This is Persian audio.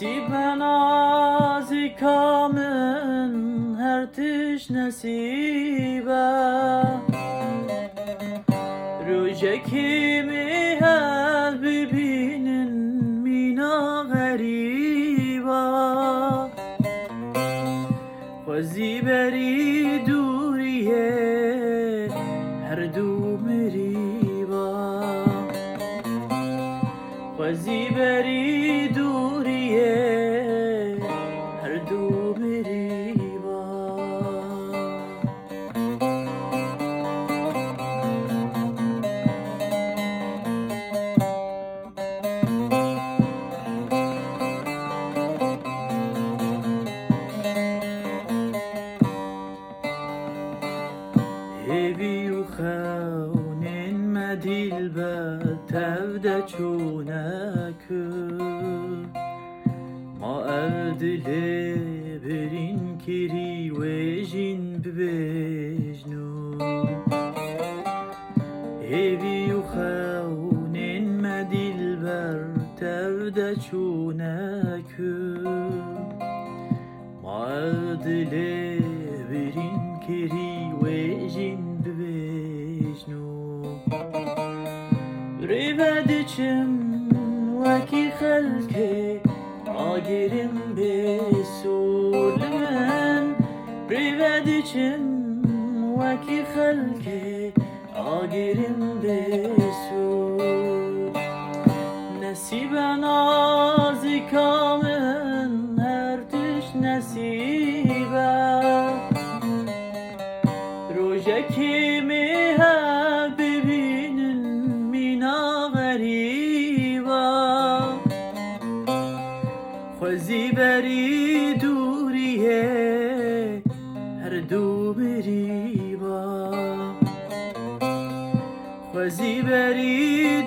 نصیب نازیکا من هر تش نصیبه روزکی می هر ببینن مینا غریبه خوزی بری دوریه هر دو مریبه خوزی بری دوریه هر دو مریبه هیوی و خونین مدیل به تفده چونکو ما اردله برین کری و جین ببجنو هیوی و خونین مدیل بر تفده چونکو ما اردله برین کری و جین ببجنو ریودچم وکی خلکه آگرم به سولمن ریودچم وکی خلکه آگرم به سول نصیب نازیکا من هر تش نصیبه روزکی می هر ببینن مینا غریبه خوزی بری دوریه هر دو مریبه خوزی بری